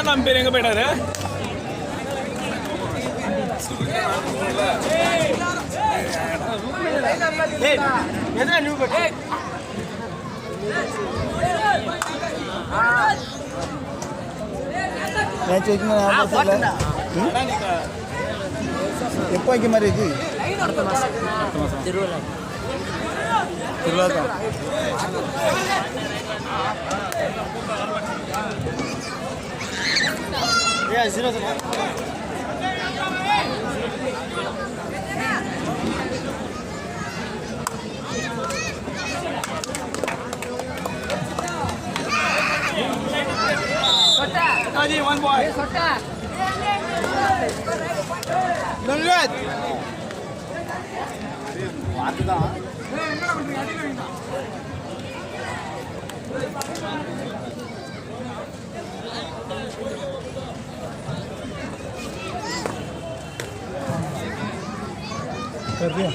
நம்ம பேர் எங்க போயிட்டாரு? எதுனா நியூ பட் மேட்ச் வைக்கணும் ஞாபகம் எப்போ வைக்க மாதிரி இருக்கு? அடுத்த மாதம் திருவிழா தான் zero Netaji, one boy. Nolad. Whatda? कर दिया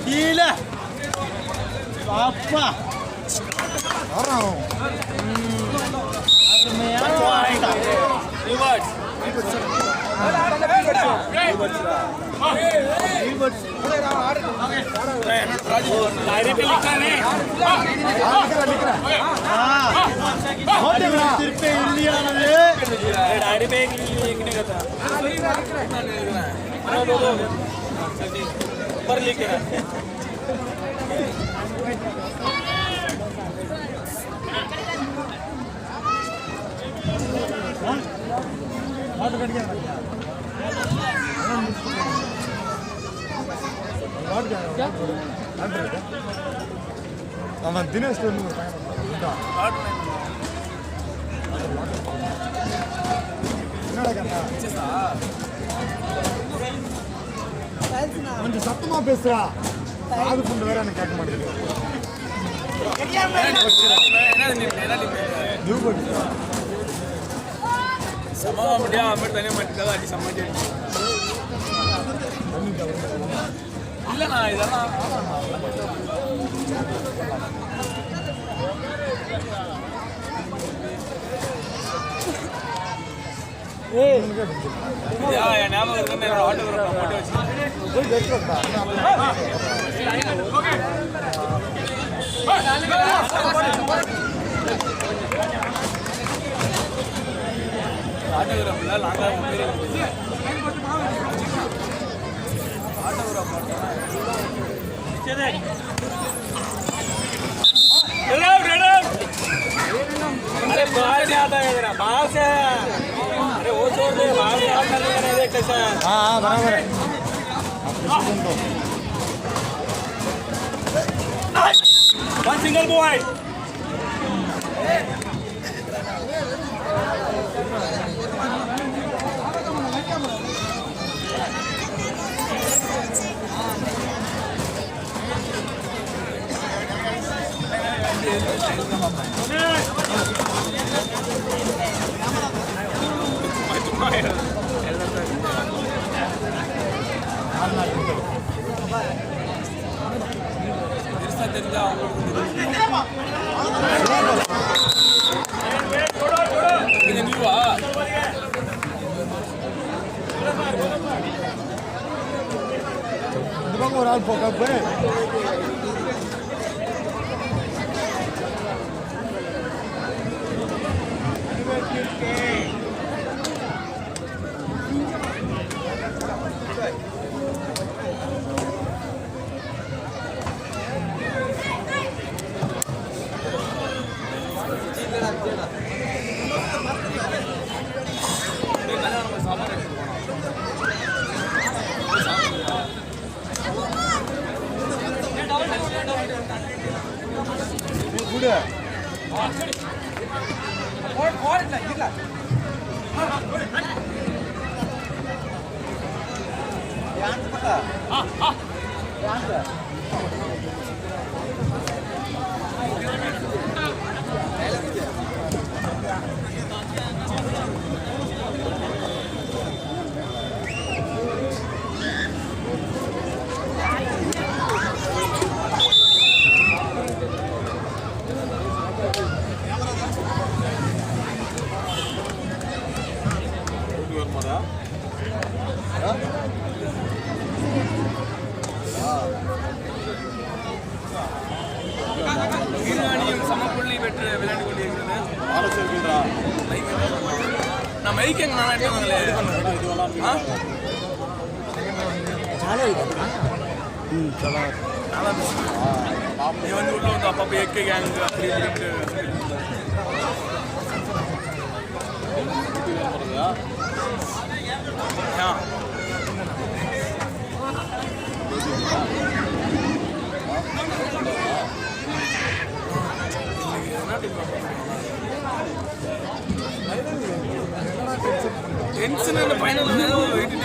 Gila. Apa? Orang. डायरी पे लिखा है डायरी पे लिखने का था ऊपर लिखे दिनेश கொஞ்சம் சத்தமா பேசுறா காது கொண்டு வேற எனக்கு கேட்க மாட்டேங்குது sama dia ambil tanya mereka lagi sama jadi இல்ல நான் இதெல்லாம் ஏய் ஞாபகம் இருக்கு என்னோட ஆட்டோகிராஃப் போட்டு வச்சிருக்கேன் போய் கேட்றா ஓகே ஆட்டோகிராஃப்ல லாங்கா பேர் ஆட்டோகிராஃப் சரி हेलो मैडम अरे बाहर से आता है जरा बाहर से अरे वो छोड़ दे बाहर से आता है देख कैसा हां बराबर है One single boy. ஒரு ஆள் போக்காப்பு சமப்புள்ளி பெற்று விளையாண்டு கொண்டிருக்கிறது. நான் மைக் எங்க நான் எடுத்துவாங்களே நீ வந்து உள்ள வந்து அப்பப்போ எக்கு கேங் அப்படி இப்படின்ட்டு டென்ஷன் இந்த ஃபைனல் வெயிட்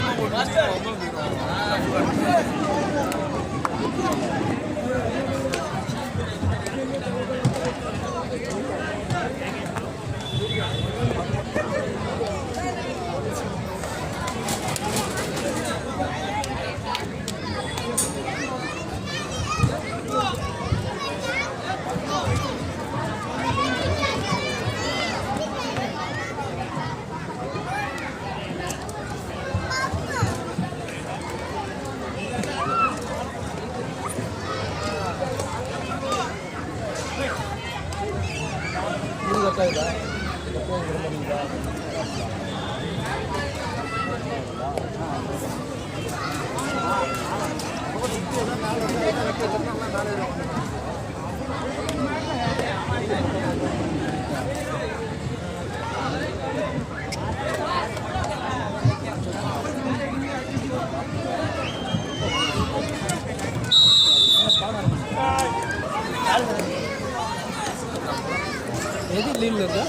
ఏది లీవ్ లేదా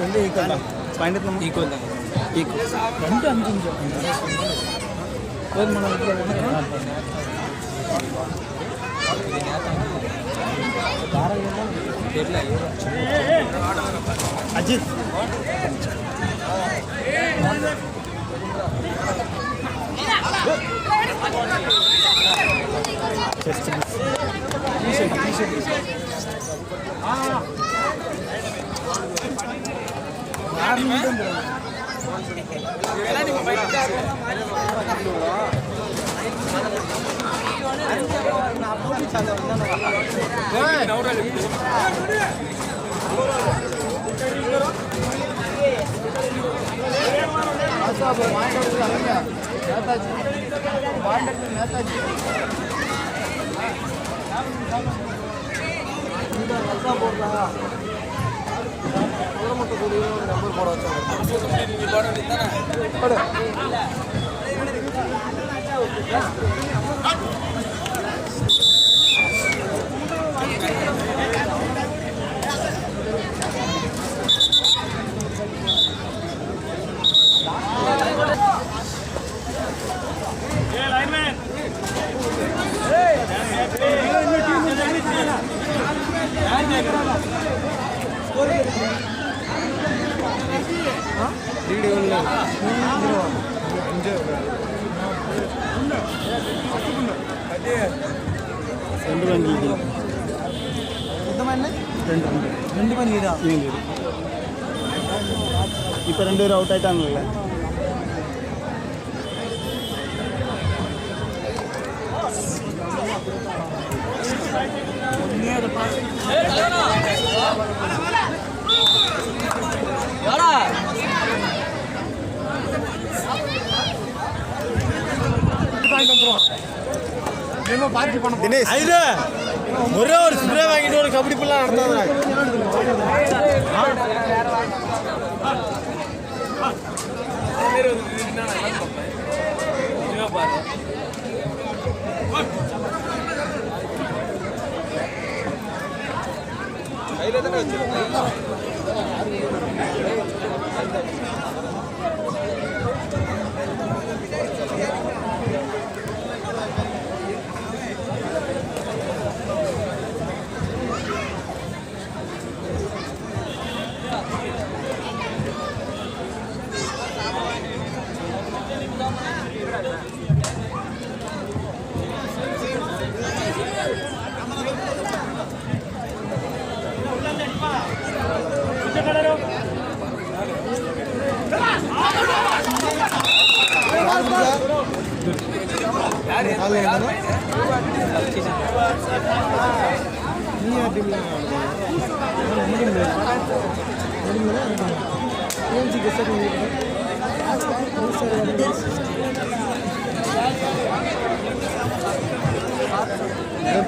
రెండు ఈక్వల్ పాయింట్ ఈక్వల్ ఈక్వల్ రెండు అంచు మనం అజిత్ இப்போ 2 பேரும் அவுட் ஆயிட்டாங்கல்ல. தினேஷ் ஒரே ஒரு ஸ்ப்ரே வாங்கிட்டு ஒரு கபடி பிள்ளை நடத்தாங்க.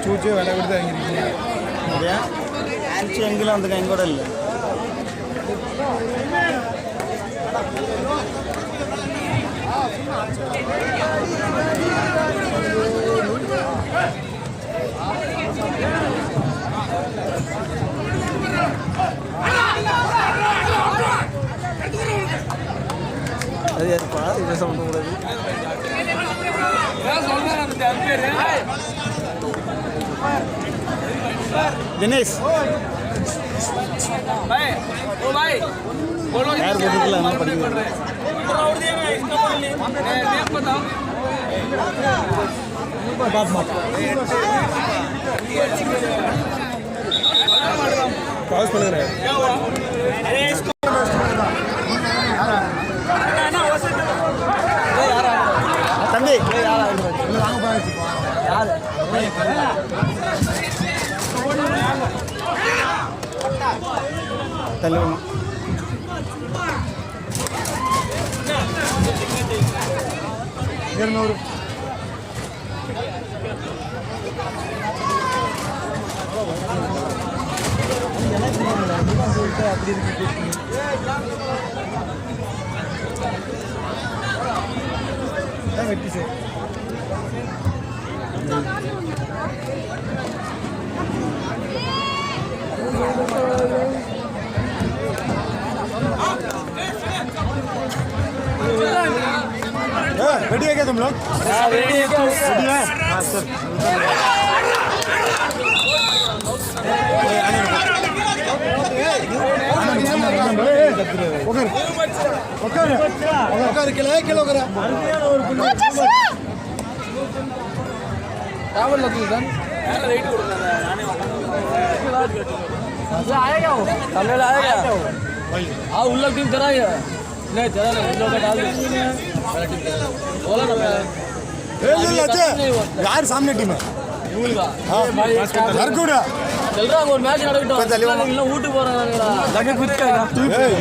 చూచే వెళ్ళకూడదు అదే ఎంగిల్ అందుకు ఆయన కూడా వెళ్ళి அது இது சவுண்ட் கூடாது दिनेश भाई ओ भाई बोलो यार बोल ना पड़ेगा और दिया ना इसको बोल ले नेम बताओ बात मत पास पड़ रहा है क्या हुआ अरे इसको ना वैसे यार तंबी यार तलो இரநூறு அப்படி இருக்கு வெட்டி சார் रेडी है क्या तुम लोग? रेडी है। हाँ सर उल्लक टीम करा नहीं चला नहीं लोग डाल बोला ना यार सामने टीम है चल रहा ஒரு மேட்ச் நடக்கட்டும் இல்ல ஊட்டு போறாங்கடா லக்க குதிக்காங்க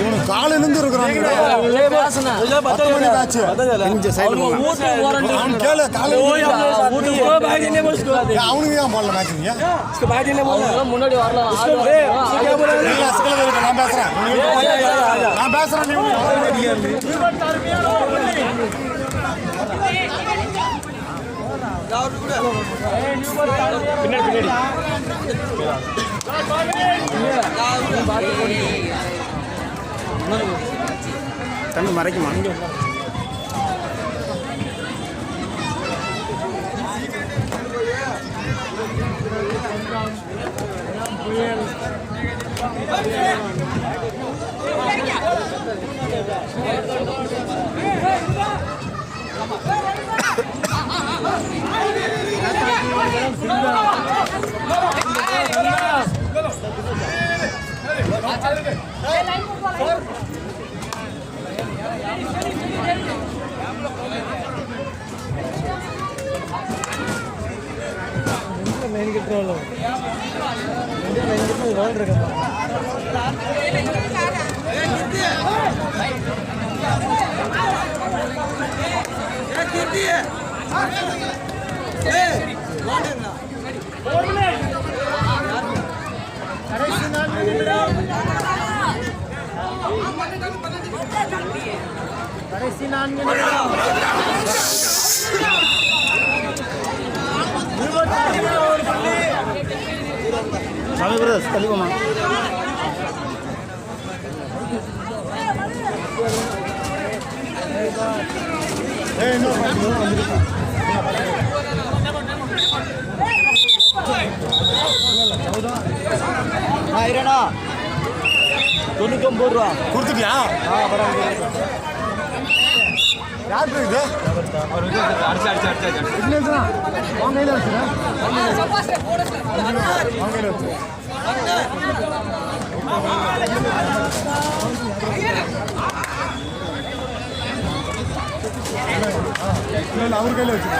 இவன் காலையில இருந்து இருக்கறாங்க ले பாசனா 10 மணி மேட்ச் இந்த சைடு ஊட்டு போறாங்க அவன் கேள காலையில ஊட்டு போ பாய் ने बस அவனுக்கு ஏன் போடல மேட்ச் நீ इसके बाद ने बोला முன்னாடி வரலாம் क्या बोल रहे हैं நான் பேசுறேன் நீ பின்னாடி கண்ணு மறைக்குமா லைன் கிட்ட லைன் இருக்கா கடைசி 4 நிமிடம் சாமி பிரதர்ஸ் தள்ளிப்போமா இரண்டா 99 ரூபா கொடுத்துட்டியா? யார் இது? அவர் கையில் வச்சு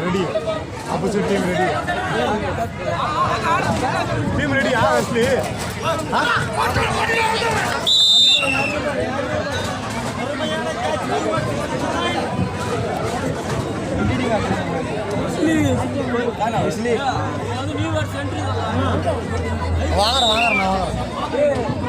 ready opposite team ready team ready हाँ असली वागर वागर ना वागर